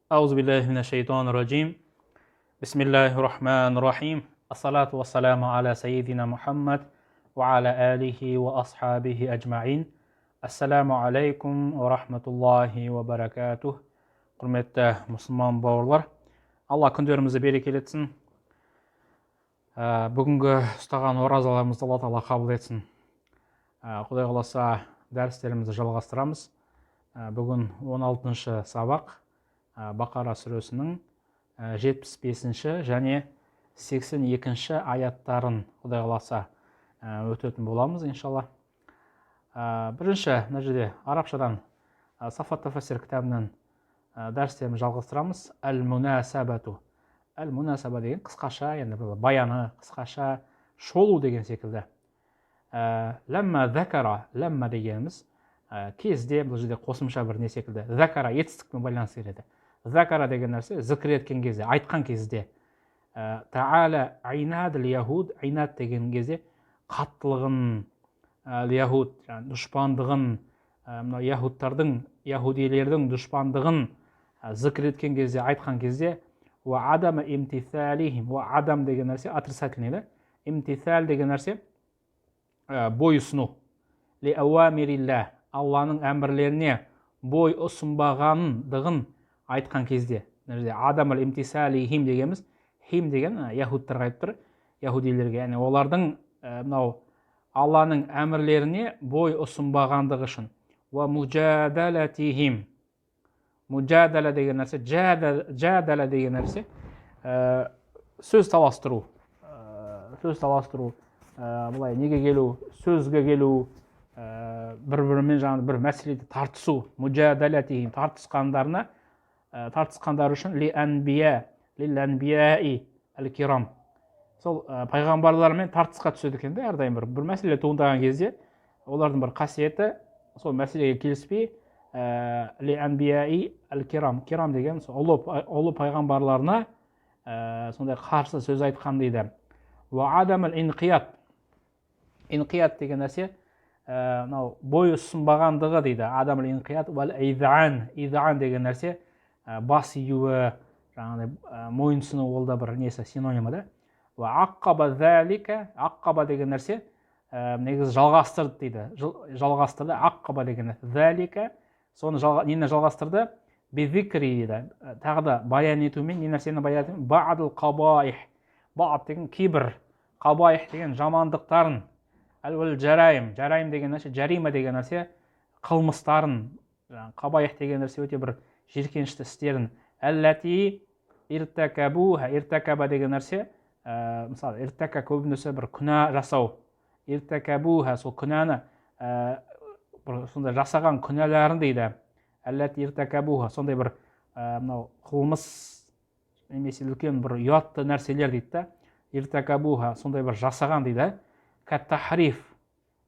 أعوذ بالله من الشيطان الرجيم بسم الله الرحمن الرحيم الصلاة والسلام على سيدنا محمد وعلى آله وأصحابه أجمعين Ассаламу алейкум ва рахматуллахи ва баракатух. Құрметті мұсылман бауырлар, Алла күндерімізді берекелетсін. Бүгінгі ұстаған оразаларымызды Алла Тағала қабыл етсін. Құдай қаласа дәрістерімізді жалғастырамыз. Бүгін 16-шы сабақ Бақара сүресінің 75-ші және 82-ші аяттарын Құдай қаласа өтетін боламыз иншалла. Бірінші мына жерде арабшадан Сафат тафасир кітабынан дәрістерімізді жалғастырамыз. Әл-мунасабату. Әл-мунасаба деген қысқаша, енді баяны, қысқаша шолу деген секілді. Ләмма закара, ләмма дегеніміз кезде, бұл жерде қосымша бір не секілді. Закара етістікпен байланысты келеді. Закара деген нәрсе зікір еткен кезде, айтқан кезде. Та'ала айнад лияхуд, айнад деген кезде қаттылығын, яхуд, дұшпандығын, яхудтардың, яхудилердің дұшпандығын зікір еткен кезде, айтқан кезде, ва адама имтисалихим, ва адам деген нәрсе отрицательный, имтисал деген нәрсе бойұсыну. Ли ауамирилля, Алланың әмірлеріне бой ұсынбағандығын айтқан кезде. Адам имтисалихим дегеніміз, хим деген яхудтарға айтып тұр, яхудилерге, яғни олардың Алланың әмірлеріне бой ұсынбағандығы үшін. Ва мужадалатихим. Мужадала деген нәрсе, жадала деген нәрсе сөз таластыру. Сөз таластыру, бұлай неге келу, сөзге келу, бір-бірімен жаңағы бір мәселеде тартысу. Мужадалатихим, тартысқандар үшін ли әнбияи әл-кирам. Сол пайғамбарлармен тартысқа түседі екен де, әрдайым бір мәселе туындаған кезде, олардың бір қасиеті сол мәселеге келіспей, ли әнбияи әл-кирам, кирам деген ұлы пайғамбарларына сондай қарсы сөз айтқан дейді. Ва адам инқият. Инқият деген нәрсе бой ұсынбағандығы дейді. Адам инқият вал изан. Изан деген нәрсе бас июі, жаңағыдай мойынсыну, ол да бір несі синонимі да. Аққаба зәлика, аққаба деген нәрсе негізі жалғастырды дейді. Жалғастырды, аққаба деген зәлика, соны нені жалғастырды? Безикри дейді. Тағы да баян етумен, не нәрсені баян етумен? Ба'дыл қабаих. Ба'д деген кейбір, қабаих деген жамандықтарын. Әл-уәл жарайым. Жарайым деген нәрсе, жарима деген нәрсе қылмыстарын. Қабаих деген нәрсе өте бір жиіркенішті істерін. Әлләти иртакабуха. Иртакаба деген нәрсе мысалы, иртака көбінесе бір күнә жасау. Иртакабуха, сол күнәні, сондай жасаған күнәларын дейді. Әлләти иртакабуха, сондай бір қылмыс, немесе үлкен бір ұятты нәрселер дейді да. Иртакабуха, сондай бір жасаған дейді. Кәт-тахриф.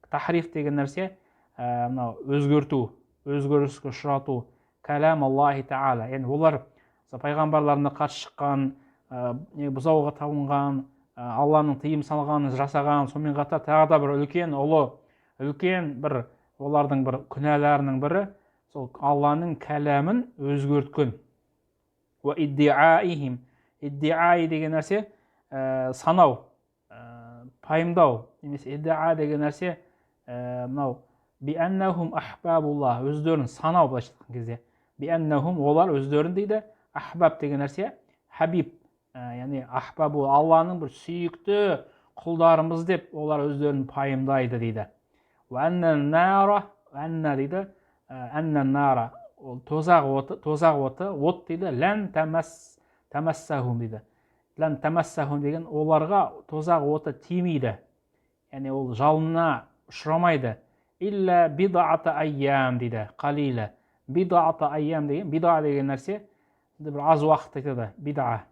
Тахриф деген нәрсе өзгерту, өзгеріске ұшырату. Кәлам Аллахи Таала. Яғни олар пайғамбарларына қарсы шыққан, бұзауға табынған, Алланың тыйым салғанын жасаған, сонымен қатар тағы да бір үлкен бір олардың бір күнәларының бірі сол Алланың кәләмін өзгерткен. Ва иддиаихим. Иддиаи деген нәрсе санау, пайымдау, немесе иддиа деген нәрсе бианнахум ахбабуллах, өздерін санау, былайша айтқан кезде. Бианнахум, олар өздерін дейді. Ахбаб деген нәрсе хабиб, яғни ахбабу, Алланың бір сүйікті құлдарымыз деп олар өздерін пайымдайды дейді. Әнна дейді, әннан-нара, ол тозақ оты, от дейді, лән тәмәссахум дейді. Лән тәмәссахум деген оларға тозақ оты тимейді, яғни ол жалына ұшырамайды. Илля бидаата айям дейді, қалилі. Бидаата айям деген, бида деген нәрсе бір аз уақыт айтады, бида.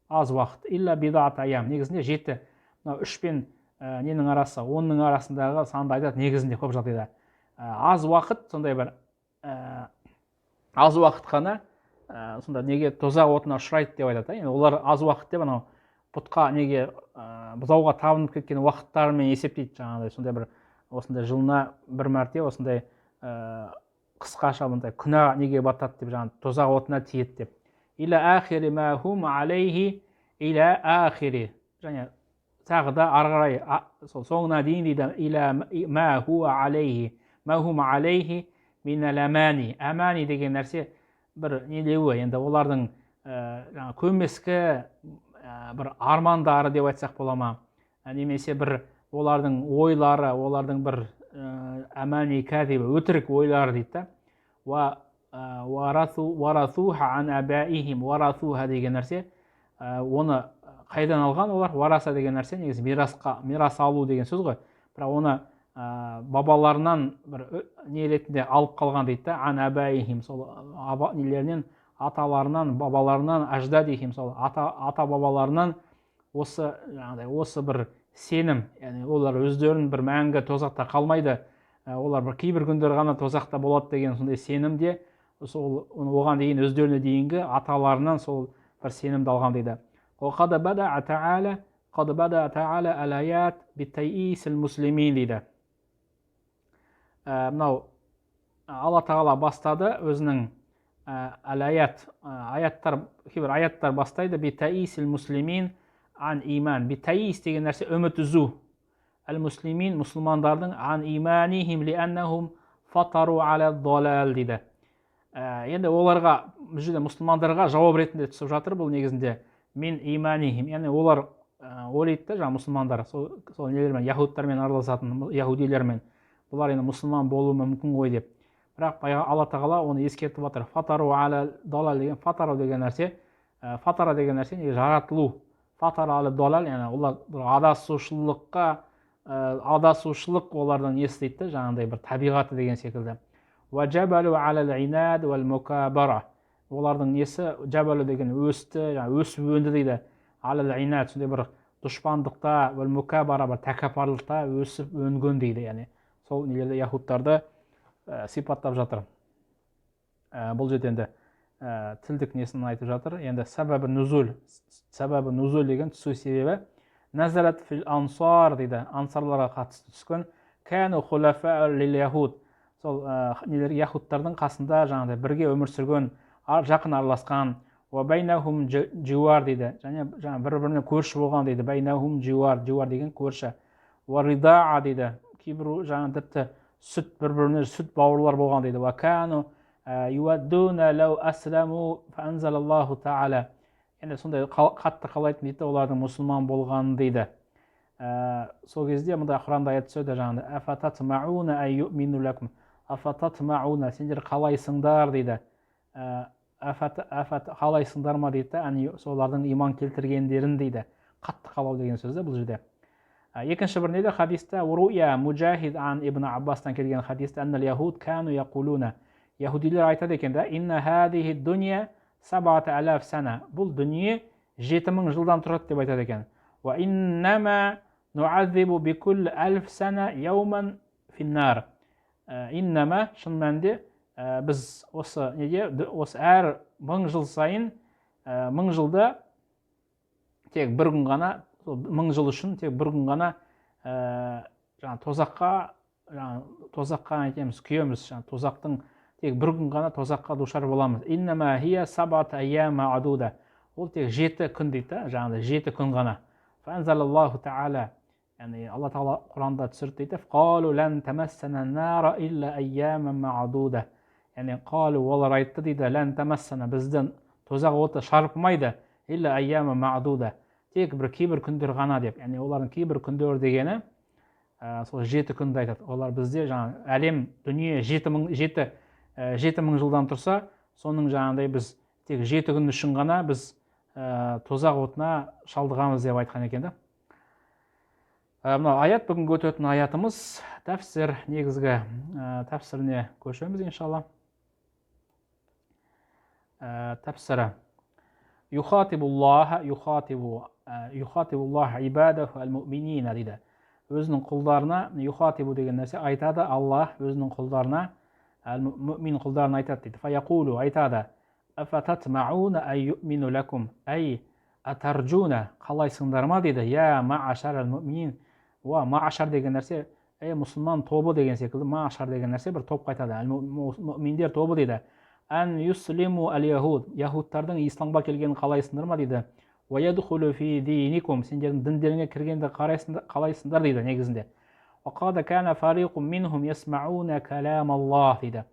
Аз уақыт. Илля бидаат айям. Негізінде 7, 3 пен ненің арасы, 10-ның арасындағы санды айтады негізінде көп жағдайда. Аз уақыт, сондай бір аз уақыт қана сонда неге тозақ отына ұшырайды деп айтады. Олар аз уақыт деп пұтқа неге бұзауға табынып кеткен уақыттарымен есептейді. Жаңағыдай сондай бір осындай жылына бір мәрте осындай қысқаша бұндай күнә неге батады деп, жаңағы тозақ отына тиеді деп. إلى آخر ما هم عليه إلى آخره. және тағы да ары қарай сол соңына дейін дейді إلى ما هو عليه ما هم عليه من الأماني. әмәни деген нәрсе бір нелеуі, енді олардың көмескі бір армандары деп айтсақ бола ма, немесе бір олардың ойлары, олардың бір әмәни кәзибі, өтірік ойлары дейді да. Варатуха ан абаихим, варатуха деген нәрсе оны қайдан алған олар? Вараса деген нәрсе негізі мирас алу деген сөз ғой, бірақ оны бабаларынан бір не ретінде алып қалған дейді да. Ан абаихим, сол нелерінен, аталарынан, бабаларынан, аждадихим, сол ата бабаларынан осы бір сенім, яғни олар өздерін бір мәңгі тозақта қалмайды, олар бір кейбір күндер ғана тозақта болады деген сондай сенімде, оған дейін өздеріне дейінгі аталарынан сол бір сенімді алған дейді. وقد بدأ تعالى الآيات بتيئيس المسلمين дейді. Мынау Алла Тағала бастады өзінің кейбір аяттар бастайды битаисил муслимин ан иман. Битаис деген нәрсе үміт үзу. Әл-муслимин, мұсылмандардың ан иманихим лианнахум фатару аля далал дейді. Енді оларға, бұл жерде мұсылмандарға жауап ретінде түсіп жатыр бұл негізінде. Мен иманихим, яғни олар ойлайды да, жаңа мұсылмандар, сол нелермен, яһудтармен араласатын, яһудилермен, бұлар енді мұсылман болуы мүмкін ғой деп. Бірақ Алла Тағала оны ескертіп жатыр. Фатару аля далал деген, фатара деген нәрсе неге жаратылу. Фатара аля далал, яғни олар адасушылық олардан естейді, жаңағыдай бір табиғаты деген секілді. Ваджабалу аля инад вал мукабара. Олардың несі, жабалу деген өсті, өсіп өнді дейді. Аля инад, сондай бір дұшпандықта, вал мукабара, бір тәкаппарлықта өсіп өнген дейді, яғни сол нелерде яһудтарды сипаттап жатыр. Бұл жерде енді тілдік несін айтып жатыр. Енді сәбәбі нузул деген түсу себебі назарат фил ансар дейді. Ансарларға қатысты түскен. Кәну хулафа лил яһуд. Сол нелер яһудтардың қасында жаңағыдай бірге өмір сүрген, жақын араласқан. Ва байнахум жуар дейді. Және бір-біріне көрші болған дейді. Байнахум жуар деген көрші. Ва рида'a дейді. Кейбір жаңағы тіпті сүт, бір-біріне сүт бауырлар болған дейді. Ва кану юаддуна лау асламу фанзалаллаху та'ала. Енді сондай қатты қалайтын дейді олардың мұсылман болғанын дейді. Сол кезде мұнда Құранда аят түседі жаңағыдай. Афататмауна ай ю'мину лакум. Афататмауна, сендер қалайсыңдар дейді. Қалайсыңдар ма дейді, солардың иман келтіргендерін дейді. Қатты қалау деген сөзді бұл жерде. Екінші бір неде хадисте уруя мужахид ан ибн Аббастан келген хадисте аннал яхуд кану яқулуна. Яһудилер айтады екен да, инна хадихи дуния сабата алаф сана. Бұл дүние 7000 жылдан тұрады деп айтады екен. Ва иннама нуаззибу бикулл алф сана яуман финнар. Иннама, шын мәнінде біз осы неге, осы әр 1000 жыл сайын, 1000 жылда тек бір күн ғана, 1000 жыл үшін тек бір күн ғана тозаққа айтеміз, күйеміз. Тозақтың тек бір күн ғана тозаққа душар боламыз. Иннама хия сабат айяма адуда. Ол тек 7 күн дейді, жаңағыдай 7 күн ғана. Фанзалаллаху та'ала. Яғни Алла Тағала Құранда түсірді дейді. Қалу лән тамассана нара илля айяма мa'адуда. Яғни қалу, олар айтты дейді, лән тамассана, біздің тозақ оты шарпымайды, илля айяма мa'адуда. Тек бір кейбір күндер ғана деп. Яғни олардың кейбір күндер дегені сол 7 күнді айтады. Олар бізде жаңа әлем, дүние 7000 жылдан тұрса, соның жаңағыдай біз тек 7 күн үшін ғана біз тозақ отына шалдығамыз деп айтқан екен да. Мына аят бүгінгі өтетін аятымыз тәфсір, негізгі тәфсіріне көшеміз иншалла. Тәфсірі юхатибуллаха ибадаху ал-му'минина дейді. Өзінің құлдарына, юхатибу деген нәрсе айтады, Аллах өзінің құлдарына, мүмин құлдарына айтады дейді. Фаяқулу, айтады, афататмауна ай ю'мину лакум, ай атарджуна, қалайсыңдар ма дейді, я маашар ал-му'минин. Маашар деген нәрсе, мұсылман тобы деген секілді, маашар деген нәрсе бір топ қайтады, мүминдер тобы дейді. ан юслиму ал яхуд, яхудтардың исламға келгенін қалайсыңдар ма дейді. Уайадхулу фи диникум, сендердің діндеріңе кіргенді қалайсыңдар дейді негізінде. Вақада кана фариқум минхум ясмауна калам Аллах дейді.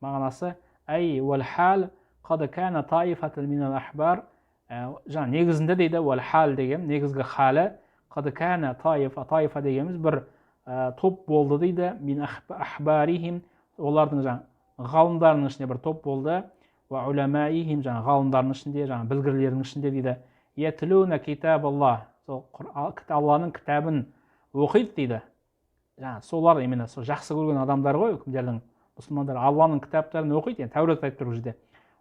Мағынасы ай уал хал қада кана таифатан минал ахбар, жаңа негізінде дейді уал хал деген негізгі халі қада кана таифа дегеніміз бір топ болды дейді, мин ахбарихим, олардың жаңа ғалымдарының ішінде бір топ болды, уа уламаихим, жаңа ғалымдарының ішінде, жаңа білгірлердің ішінде дейді. Ятлуна китаб Аллах, сол Алланың кітабын оқиды дейді. Жаңа солар именно сол жақсы көрген адамдар ғой, кімдердің, мұсылмандар Алланың кітаптарын оқиды, енді Тәурат айтып тұр жерде.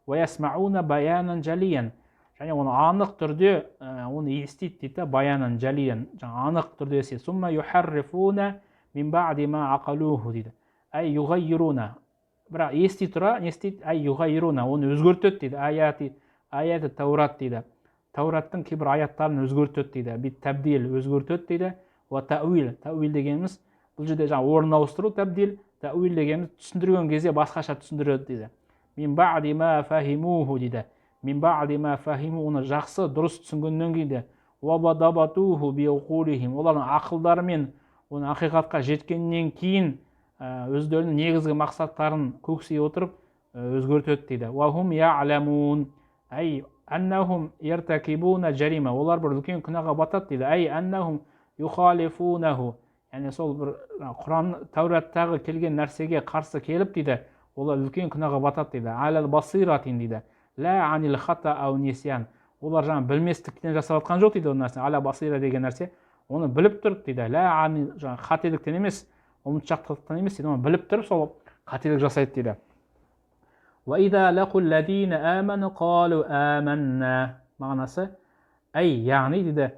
Уа ясмауна баянан жалиян, және оны анық түрде оны естиді дейді, баянан жалиян, жаңа анық түрде естиді. Сумма юхаррифуна мин баъди ма ақалуху дейді. Ай юғайируна, бірақ ести тұра не істейді? Ай юғайируна, оны өзгертеді дейді. Аяты Таурат дейді. Таураттың кейбір аяттарын өзгертеді дейді. Бит тәбдил өзгертеді дейді. Уа тәуил, тәуил дегеніміз бұл жерде жаңа орын ауыстыру, тәбдил, тәуил дегеніміз түсіндірген кезде басқаша түсіндіреді дейді. Мин баъди ма фахимуху дейді. Мин баъди ма фахиму, оны жақсы дұрыс түсінгеннен кейін де уа бадабатуху биуқулихим, олардың ақылдарымен оны ақиқатқа жеткеннен кейін өздерінің негізгі мақсаттарын көксей отырып өзгертеді дейді. Уа хум я'ламун, ай аннахум яртакибуна жарима, олар бір үлкен күнәға батады дейді. Ай аннахум юхалифунаху, яғни сол бір Құран Тәураттағы келген нәрсеге қарсы келіп дейді, олар үлкен күнәға батады дейді. Алал басиратин дейді. Ла анил хата ау нисян, олар жаңа білместіктен жасап жатқан жоқ дейді ол нәрсе. Ала басира деген нәрсе оны біліп тұрып дейді. Ла анил, жаңа қателіктен емес, ұмытшақтықтан емес дейді, оны біліп тұрып сол қателік жасайды дейді. وَإِذَا لَقُوا الَّذِينَ آمَنُوا قَالُوا آمَنَّا, мағынасы әй, яғни дейді,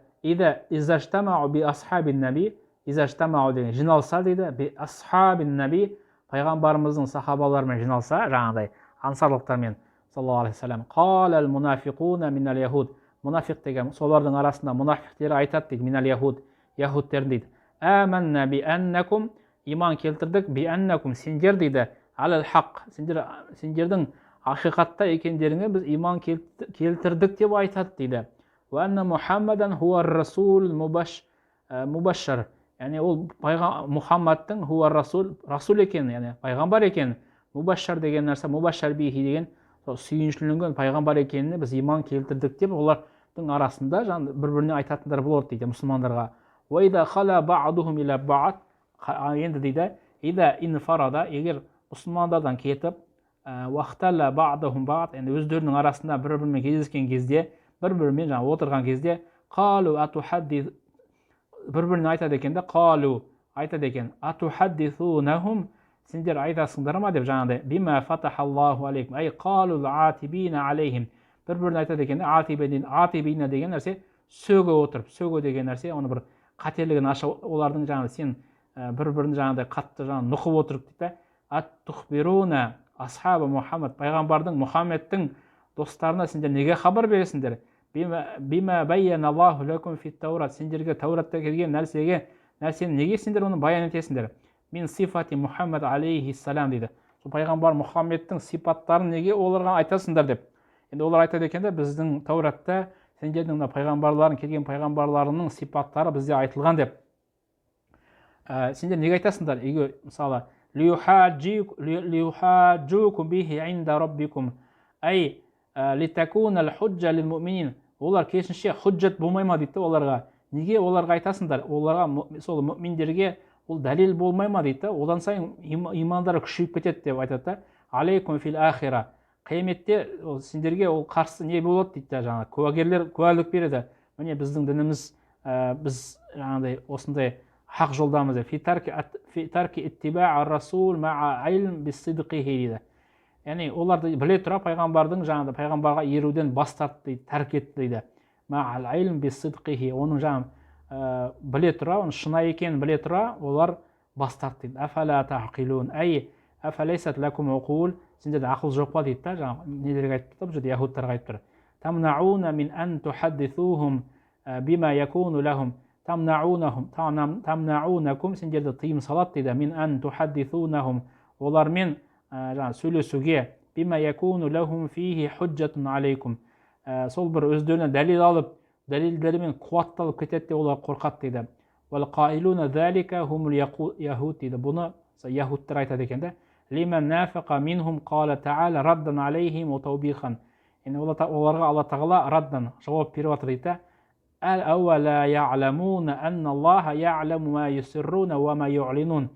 إِذَا اجْتَمَعُوا بِأَصْحَابِ النَّبِي, إِذَا اجْتَمَعُوا деген жиналса дейді, بِأَصْحَابِ النَّبِي, пайғамбарымыздың сахабаларымен жиналса, жаңағыдай ансарлықтармен, саллаллаху алейхи вассалам, قَالَ الْمُنَافِقُونَ مِنَ الْيَهُودِ, мұнафиқ деген, солардың арасында мұнафиқтері айтады дейді, минал яхуд, яхудтерін дейді. Әмәнна биәннәкум, иман келтірдік, биәннәкум, сендер дейді, алал хақ, сендердің ақиқатта екендеріңе біз иман келтірдік деп айтады дейді. Уәнна Мухаммадан хуар расул мубашшар, яғни ол Мұхаммадтың хуар расул екен, яғни пайғамбар екен. Мубашшар деген нәрсе, мубашшар бихи деген сүйіншіленген пайғамбар екеніне біз иман келтірдік деп олардың арасында бір-біріне айтатындар болады дейді мұсылмандарға. Уайда хала ба'духум иля ба'д, енді дейді, ида инфарада, егер мұсылмандардан кетіп, уақталла ба'духум ба'д, енді өздерінің арасында бір-бірімен кездескен кезде, бір-бірімен отырған кезде, қалу атухаддис, бір-біріне айтады екен де, қалу айтады екен, атухаддисунахум, сендер айтасыңдар ма деп жаңағыдай, бима фатахаллаху алейкум, ай қалу атибина алейхим, бір-біріне айтады екен де, атибина деген нәрсе сөге отырып, сөге деген нәрсе, оны бір қателігін аша, олардың жаңағы сен бір-бірін жаңағыдай қатты нұқып отырып дейді, ат-тухбируна асхаба Мұхаммад, пайғамбардың Мұхаммедтің достарына сендер неге хабар бересіңдер? Бима байяналлаху лакум фит таурат, сендерге Тауратта келген нәрсені неге сендер оны баян етесіңдер? Мин сифати Мұхаммад алейхиссалам дейді. Сол пайғамбар Мұхаммедтің сипаттарын неге оларға айтасыңдар деп. Енді олар айтады екен де, біздің Тауратта сендердің пайғамбарларын, келген пайғамбарларының сипаттары бізде айтылған деп. Сендер неге айтасыңдар? Егер мысалы лиухаджукум бихи инда раббикум, ай литакуна аль-худжа лил-муъминин, олар керісінше худжат болмай ма дейді оларға. Неге оларға айтасыңдар? Оларға, сол муъминдерге ол дәлел болмай ма дейді, одан сайын имандары күшейіп кетеді деп айтады. Алейкум фил ахира, қияметте сендерге ол қарсы не болады дейді, жаңағы куәгерлер куәлік береді. Міне біздің дініміз, біз жаңағыдай осындай хақ жолдамыз, фитарки иттибаа расул ма'a илм бис-сидқихи дейді. Яғни оларды біле тұра пайғамбардың жаңағыдай пайғамбарға еруден бас тартты дейді, тәрк етті дейді. Ма'ал илм бис-сидқихи, оның жаңағы біле тұра, оның шынайы екенін біле тұра, олар бас тартты дейді. Афала тағқилун, ай афалайсат лакум уқул, сендерде ақыл жоқ па дейді, жаңағы нелерге айтып тұр, бұл жерде яһудтарға айтып тұр. Тамнауна мин ан тухаддисухум бима якуну лахум, тамнаунакум, сендерді тыйым салады дейді, мин ан тухаддисунахум, олармен сөйлесуге, بما يكون لهم فيه حجة عليكم. сол бір өздеріне дәлел алып, дәлелдерімен қуатталып кетеді де олар қорқады дейді. والقائلون ذلك هم اليهود дейді. Бұны яһудтар айтады екен да. لمن نافق منهم قال تعالى ردا عليهم وتوبيخا. Yani оларға Алла Тағала раддан жауап беріп жатыр дейді. أولا يعلمون أن الله يعلم ما يسرون وما يعلنون.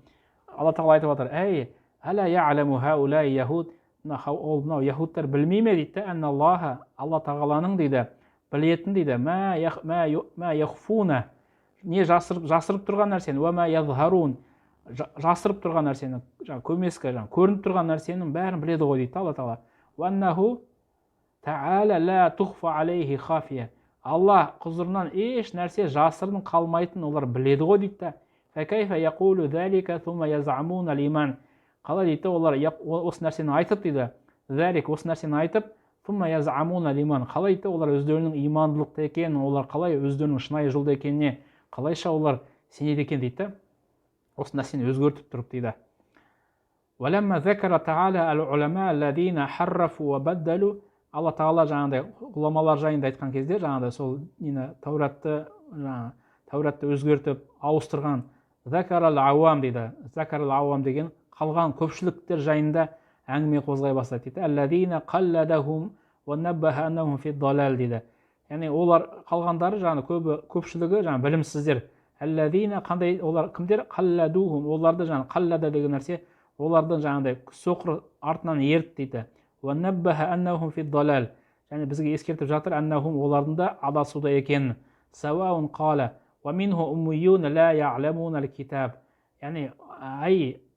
Алла Тағала айтып жатыр: "Ей, ألا يعلم هؤلاء يهود?" Мынау яһудтар білмей ме дейді. أن الله, Алла Тағаланың дейді, білетін дейді. ما يخفون, не жасырып тұрған нәрсені, وما يظهرون, жасырып тұрған нәрсені, көмескі, көрініп тұрған нәрсенің бәрін біледі ғой дейді Алла Тағала. وأنه تعالى لا تخفى عليه خافية. Алла құзырынан еш нәрсе жасырын қалмайтын олар біледі ғой дейді. فكيف يقول ذلك ثم يزعمون الإيمان. Қалай дейді олар осы нәрсені айтып дейді. ذلك, осы нәрсені айтып, ثم يزعمون الإيمان. Қалай дейді олар өздерінің имандылықты екенін, олар қалай өздерінің шынайы жолда екеніне, қалайша олар сенеді екен дейді. Осы нәрсені өзгертіп тұрып дейді. ولما ذكر تعالى العلماء الذين حرفوا وبدلوا. Алла Тағала жаңағыдай ғұламалар жайында айтқан кезде, жаңағыдай сол Тәуратты өзгертіп, ауыстырған закарал ауам дейді. Закарал ауам деген қалған көпшіліктер жайында әңгіме қозғай бастады дейді. Аллазина қалладахум ва наббаха аннахум фи далал дейді. Яғни олар қалғандары жаңағы көпшілігі жаңағы білімсіздер. Аллазина, қандай олар кімдер? Қалладухум, оларды жаңағы қаллада деген нәрсе олардың жаңағыдай соқыр артынан ерт дейді. Ва наббаха аннахум фи далал. Және бізге ескертіп жатыр, аннахум, олардың да адасуда екенін. Сауаун қала ва минху уммиюн ла я'ламуна ал-китаб. Яғни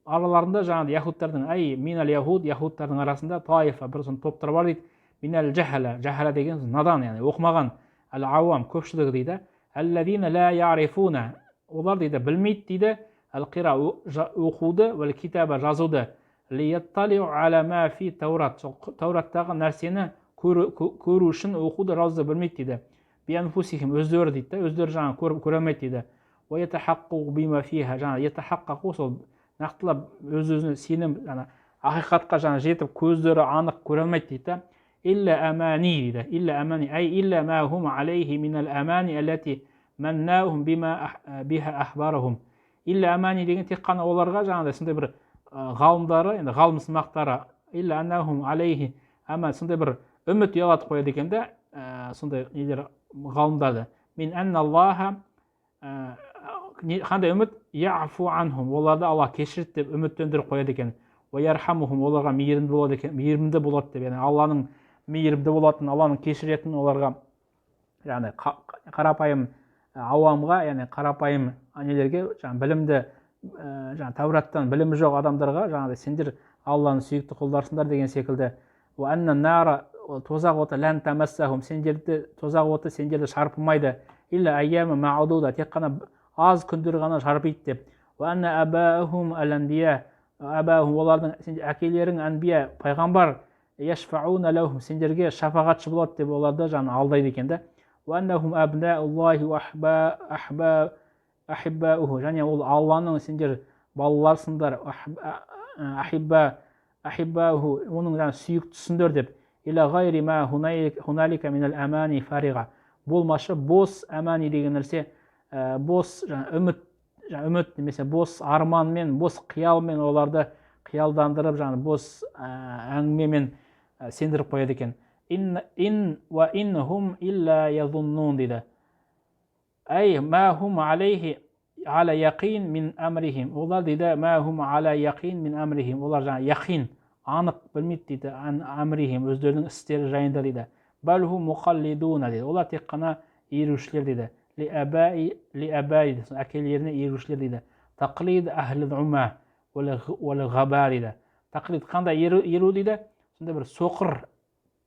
араларында жаңағы яһудтардың, минал яһуд, яһудтардың арасында таифа, бір сон топтар бар дейді. Минал джахала, джахала деген надан, яғни оқымаған, ал-ауам, көпшілігі дейді. Аллазина ла я'рифуна, олар дейді білмейді дейді, ал-қира, оқуды, вал китаба, жазуды. Лиятталиу ала ма фи Таурат, Таураттағы нәрсені көру үшін оқуды, жазуды білмейді дейді. Бианфусихим, өздері дейді, өздері жаңағы көре алмайды дейді. Ва ятахаққу бима фиха, жаңағы ятахаққу, сол нақтылап өз-өзіне сенім, ақиқатқа жетіп көздері анық көре алмайды дейді. Илля амани дейді. Илля амани, илля ма хум алейхи минал амани аллати маннаухум биха ахбарахум. Илля амани деген тек қана оларға жаңағыдай сондай бір ғалымдары, енді ғалым сымақтары, илля аннахум алейхи аман, сондай бір үміт ұялатып қояды екен де, сондай нелер ғалымдарды. Мин анналлаха, қандай үміт? Яфу анхум, оларды Алла кешіреді деп үміттендіріп қояды екен. Ва ярхамухум, оларға мейірімді болады екен, мейірімді болады деп, яғни Алланың мейірімді болатын, Алланың кешіретін оларға, яғни қарапайым ауамға, яғни қарапайым нелерге, білімді, Тәураттан білімі жоқ адамдарға, жаңағыдай сендер Алланың сүйікті құлдарсыңдар деген секілді. Ва анна нара, тозақ оты лән тамассахум, тозақ оты сендерді шарпымайды. Илля айяма маудуда, тек қана аз күндер ғана шарпиды деп. Ва анна абаахум ал-анбия, абаахум, олардың әкелерің анбия, пайғамбар, яшфауна лахум, сендерге шафағатшы болады деп оларды алдайды екен де. Ва аннахум абнауллахи ва ахиббауху, және ол Алланың сендер балаларсыңдар, ахиббауху, оның сүйіктісіңдер деп. Иля гайри ма хуналика минал амани фариға, болмашы бос амани деген нәрсе, бос үміт немесе бос арманмен, бос қиялмен оларды қиялдандырып, бос әңгімемен сендіріп қояды екен. Ин ва инхум илля язуннун дейді. Ай ма хум алейхи аля яқин мин амрихим. Олар дейді ма хум аля яқин мин амрихим. Олар яқин, анық білмейді дейді, амрихим, өздерінің істері жайында дейді. Бәл хум муқаллидуна дейді. Олар тек қана ерушілер дейді. Ли абай дейді, әкелеріне ерушілер дейді. Тақлид ахлид ума уал ғаба дейді. Тақлид қандай еру дейді? Сонда бір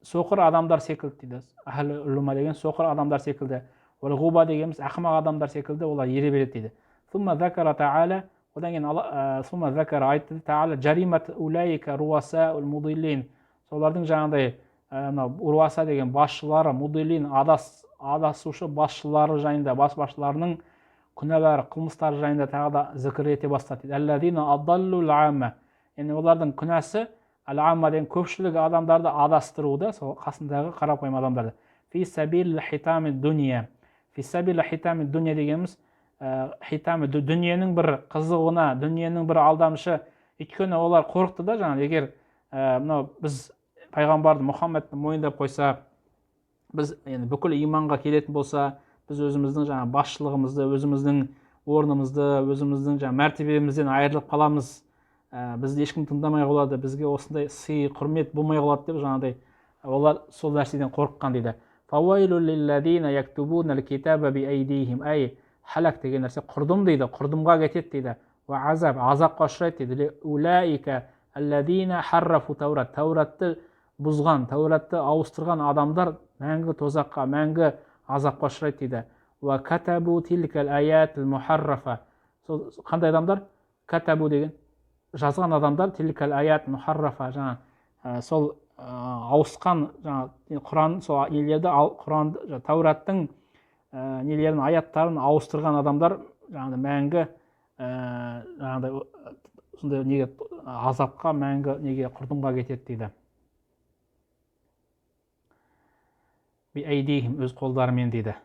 соқыр адамдар секілді дейді. Ахл ума деген соқыр адамдар секілді. Ғуба дегеніміз ақымақ адамдар секілді олар ере береді дейді. Сумма закара та'ала, одан кейін сумма закара айтты та'ала жаримат улайка руаса ул мудиллин. Солардың жаңағыдай руаса деген басшылары, мудиллин, адасушы басшылары жайында, басшыларының күнәлары, қылмыстары жайында тағы да зікір ете бастады. Аллазина адаллул амма. Яғни олардың күнәсі ал-амма деген көпшілік адамдарды адастыруды, сол қасындағы қарапайым адамдарды. Фи сабил хитами дуния. Фи сабил хитами дуния дегеніміз хитами дүниенің бір қызығына, дүниенің бір алдамшы. Өйткені олар қорықты да, жаңағы егер мынау біз пайғамбарды Мұхаммедті мойындап қойса, біз енді бүкіл иманға келетін болса, біз өзіміздің жаңа басшылығымызды, өзіміздің орнымызды, өзіміздің жаңа мәртебемізден айырылып қаламыз, бізді ешкім тыңдамай қалады, бізге осындай сый құрмет болмай қалады деп жаңағыдай олар сол нәрседен қорыққан дейді. Фауайлу лиллазина яктубуна аль-китаба биайдихим. Ай, халак деген нәрсе құрдым дейді, құрдымға кетеді дейді. Ва азаб, азапқа ұшырайды дейді. Улаика аллазина харрафу таурат. Тауратты бұзған, тауратты ауыстырған адамдар мәңгі тозаққа, мәңгі азапқа ұшырайды дейді. Ва катабу тилкал аят мухаррафа. Сол қандай адамдар? Катабу деген жазған адамдар, тилкал аят мухаррафа, жаңа сол ауысқан жаңа Құран, сол нелерді, Құран, Таураттың нелерін, аяттарын ауыстырған адамдар жаңағыдай мәңгі жаңағыдай сондай неге азапқа, мәңгі неге құрдымға кетеді дейді. Би айдихим, өз қолдарымен дейді.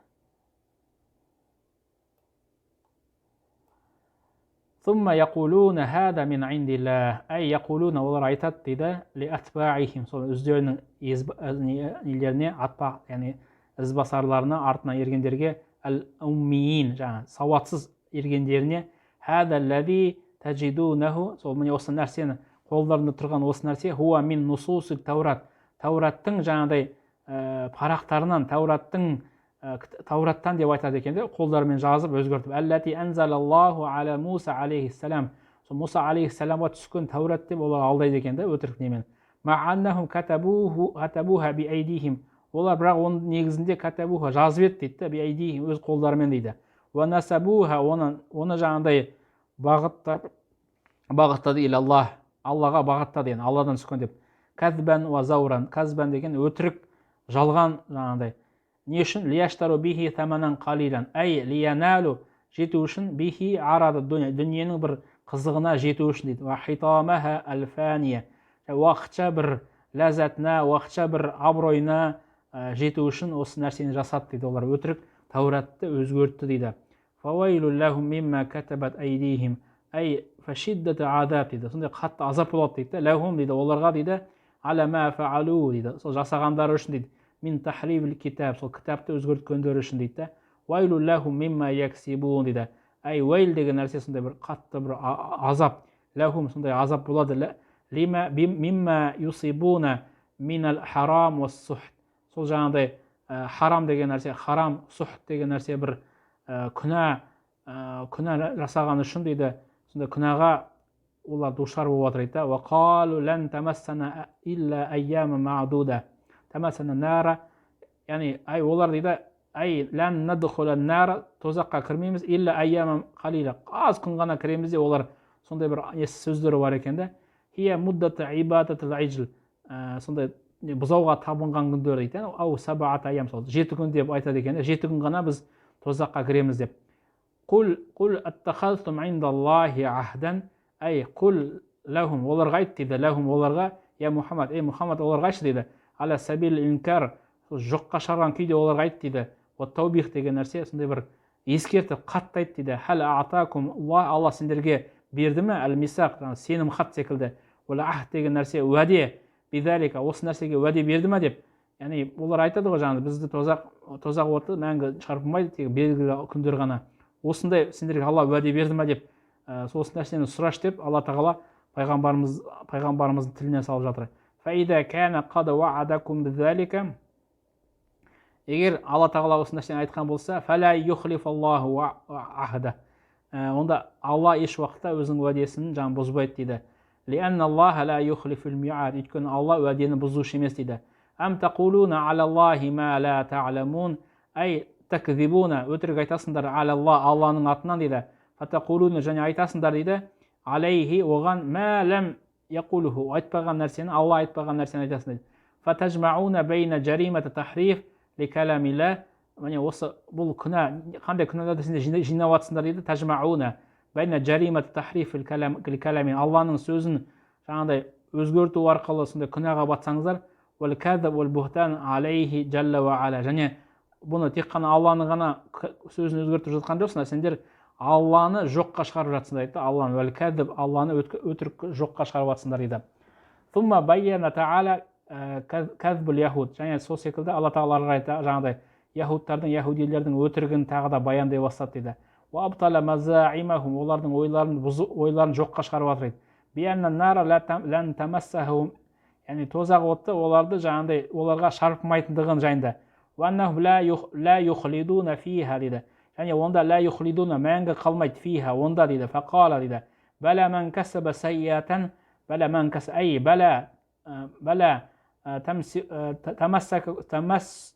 Thumma yaquluna hada min indillah. Ay yaquluna, олар айтады дейді, ли атбаихим, сол өздерінің нелеріне, атба, яғни ізбасарларына, артына ергендерге, ал-уммиин, жаңа сауатсыз ергендеріне, hada аллади таджидунаху, сол міне осы нәрсені, қолдарында тұрған осы нәрсе, хуа мин нусуси таурат, таураттың жаңағыдай парақтарынан, Таураттан деп айтады екен де, қолдарымен жазып өзгертіп. Аллати анзалаллаху аля Муса алейхиссалам. Сол Муса алейхиссаламға түскен Таурат деп олар алдайды екен де, өтірік немен. Ма'аннахум катабуха би айдихим. Олар бірақ оның негізінде катабуха жазып еді дейді, би айдихим, өз қолдарымен дейді. Ва насабуха, оны жаңағыдай бағыттады ил Аллах, Аллаға бағыттады, яғни Алладан түскен деп. Казбан ва зауран. Казбан деген өтірік, жалған жаңағыдай. Не үшін? Лияштару бихи таманан қалилан. Ай, лияналу, жету үшін, бихи арады дүния, дүниенің бір қызығына жету үшін дейді. Ва хитамаха алфания. Уақытша бір ләззатына, уақытша бір абыройына жету үшін осы нәрсені жасады дейді. Олар өтірік Тауратты өзгертті дейді. Фавайлу лахум мимма катабат айдихим. Ай, фашиддаты азаб дейді. Сондай қатты азап болады дейді. Лахум дейді, оларға дейді, аля ма фаалу дейді. Сол жасағандары үшін дейді. Мин тахривил китаб, сол кітапты өзгерткендер үшін дейді. Вайлу лахум мимма яксибун дейді. Ай, вайл деген нәрсе сондай бір қатты бір азап. Лахум сондай азап болады. Мимма юсибуна минал харам ва сухт. Сол жаңағыдай харам деген нәрсе, харам, сухт деген нәрсе бір күнә жасаған үшін дейді. Сондай күнәға олар душар болып жатыр дейді. Ва қалу лән тамассана илля айяма ма'дуда. Тамасана нара, яғни олар дейді, лән надхула нара, тозаққа кірмейміз, илля айяма қалила, аз күн ғана кіреміз де, олар сондай бір сөздері бар екен де. Хия муддата ибадатыл айжл, сондай бұзауға табынған күндер дейді. Ау сабаат айям, сол 7 күн деп айтады екен де, 7 күн ғана біз тозаққа кіреміз деп. Құл аттахалтум индаллахи ахдан, құл лахум, оларға айт дейді, лахум оларға, я Мұхаммад, Мұхаммад оларға айтшы дейді. Аля сабил инкар, жоққа шығарған күйде оларға айт дейді. Таубих деген нәрсе сондай бір ескертіп қатты айт дейді. Хал аатакум, Алла сендерге берді ме? Әл-мисақ, сенім хат секілді. Ола ахд деген нәрсе уәде, бидалика, осы нәрсеге уәде берді ме деп. Яғни олар айтады ғой жаңағы, бізді тозақ оты мәңгі шарпымайды, тек белгілі күндер ғана. Осындай сендерге Алла уәде берді ме деп, осы нәрсені сұраш деп, Алла тағала пайғамбарымыздың тіліне салып жатыр. Фаида кәна қада ваадакум бидалика. Егер Алла тағала осы нәрсені айтқан болса, фәлә юхлифаллаху ахда. Онда Алла еш уақытта өзінің уәдесін жаңа бұзбайды дейді. Лианна Аллаха ла юхлифул миад. Өйткені Алла уәдені бұзушы емес дейді. Ам тақулуна алаллахи ма ла та'ламун. Ай такзибуна, өтірік айтасыңдар Алланың атынан дейді. Фатақулуна, және айтасыңдар дейді. Алейхи оған ма лам яқулуху, айтпаған нәрсені, Алла айтпаған нәрсені айтасың дейді. Фатажмауна бейна жаримата тахриф ли каламилла. Міне осы бұл күнә, қандай күнәларды сендер жинап атсыңдар дейді. Тажмауна бейна жаримата тахриф ли каламин. Алланың сөзін жаңағыдай өзгерту арқылы сондай күнәға батсаңыздар, және бұны тек қана Алланы ғана сөзін өзгертіп жатқан жоқсыңдар, сендер Алланы жоққа шығарып жатсыңдар дейді. Алланы өтірік жоққа шығарып жатсыңдар дейді. Thumma bayyana ta'ala кәзбул яхуд, және сол секілді Алла тағала жаңағыдай яхудтардың, яхудилердің өтірігін тағы да баяндай бастады дейді. Уабтала мазаимахум, олардың ойларын жоққа шығарып жатыр дейді. Бианна нара лан тамассахум, яғни тозақ оты оларды жаңағыдай оларға шарпымайтындығын жайында. Уаннахум ла юхлидуна фиха дейді. Және онда ла юхлидуна, мәңгі қалмайды, фиха, онда дейді. Фақала дейді. Бәлә мән кәсіба сайятан, бәлә мән кәсіба, ай, бәлә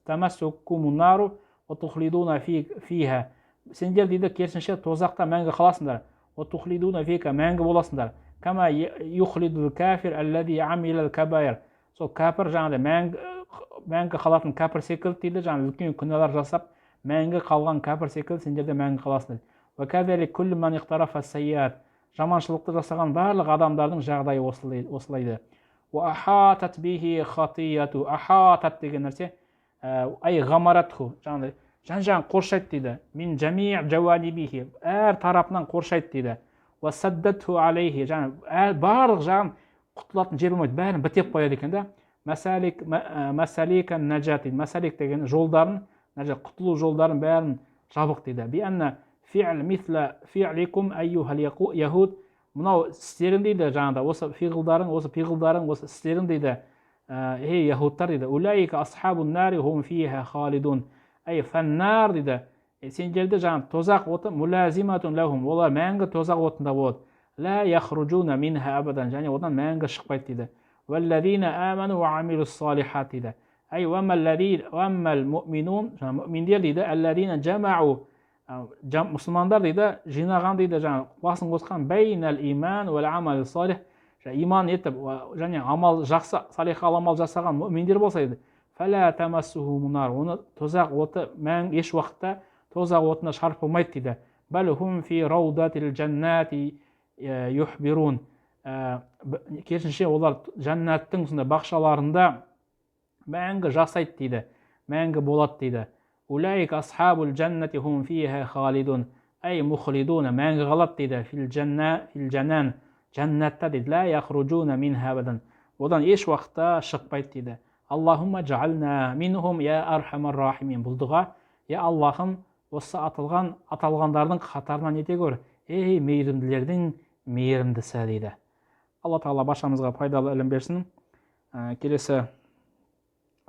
тамассукумун нару ва тухлидуна фиха. Сендер дейді керісінше тозақта мәңгі қаласыңдар. Ва тухлидуна фиха, мәңгі боласыңдар. Кама юхлидул кафир аллади амилал кабайр. Сол кәпір жаңағыдай мәңгі қалатын кәпір секілді дейді, жаңағы үлкен күнәлар жасап мәңгі қалған кәпір секілді сендер де мәңгі қаласыңдар. Ва кәзалик күллу ман ихтарафа сайят. Жаманшылықты жасаған барлық адамдардың жағдайы осылайды. Ахатат бихи хатияту, ахатат деген нәрсе ай ғамаратху, жаңағыдай жан-жағын қоршайды дейді. Мин жами жауанибихи, әр тарапынан қоршайды дейді. Ва саддатху алейхи, жаңағы барлық жағын құтылатын жер болмайды, бәрін бітеп қояды екен да. Масалика наджати, масалик деген жолдарын, құтылу жолдарын бәрін жабық дейді. Би анна фи'л мисла фи'ликум айюхал яхуд, мынау істерің дейді, жаңағыда осы пиғылдарың, осы істерің дейді, ей яхудтар дейді. Улайка асхабун нари хум фиха халидун. Ай фаннар дейді. Сендерді жаңағы тозақ оты мулазиматун лахум, олар мәңгі тозақ отында болады. Ла яхруджуна минха абадан, және одан мәңгі шықпайды дейді. Валлазина аману ва амилус салихат дейді. Ай ваммал муъминун, муъминдер дейді, аллазина жамау, мұсылмандар дейді, жинаған дейді, жаңағы басын қосқан бейнал иман уәл амал салих, иман етіп және амал жақсы, салиха амал жасаған муъминдер болса еді, фәлә тамассуху мунар, оны тозақ оты еш уақытта тозақ отына шарпылмайды дейді. Бәл хум фи раудатил джаннати юхбирун, керісінше олар жәннаттың бақшаларында мәңгі жасайды дейді, мәңгі болады дейді. Улайк асхабул джаннати хум фиха халидун, ай мухлидуна, мәңгі қалады дейді. Фил джаннан, жәннатта дейді. Ла яхруджуна минха абадан, одан еш уақытта шықпайды дейді. Аллахумма джална минхум я архамар рахимин. Бұл дұға, я Аллахым, осы аталғандардың қатарынан ете көр, ей мейірімділердің мейірімдісі дейді. Алла тағала баршамызға пайдалы ілім берсін. Келесі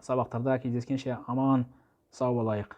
сабақтарда кездескенше аман сау болайық.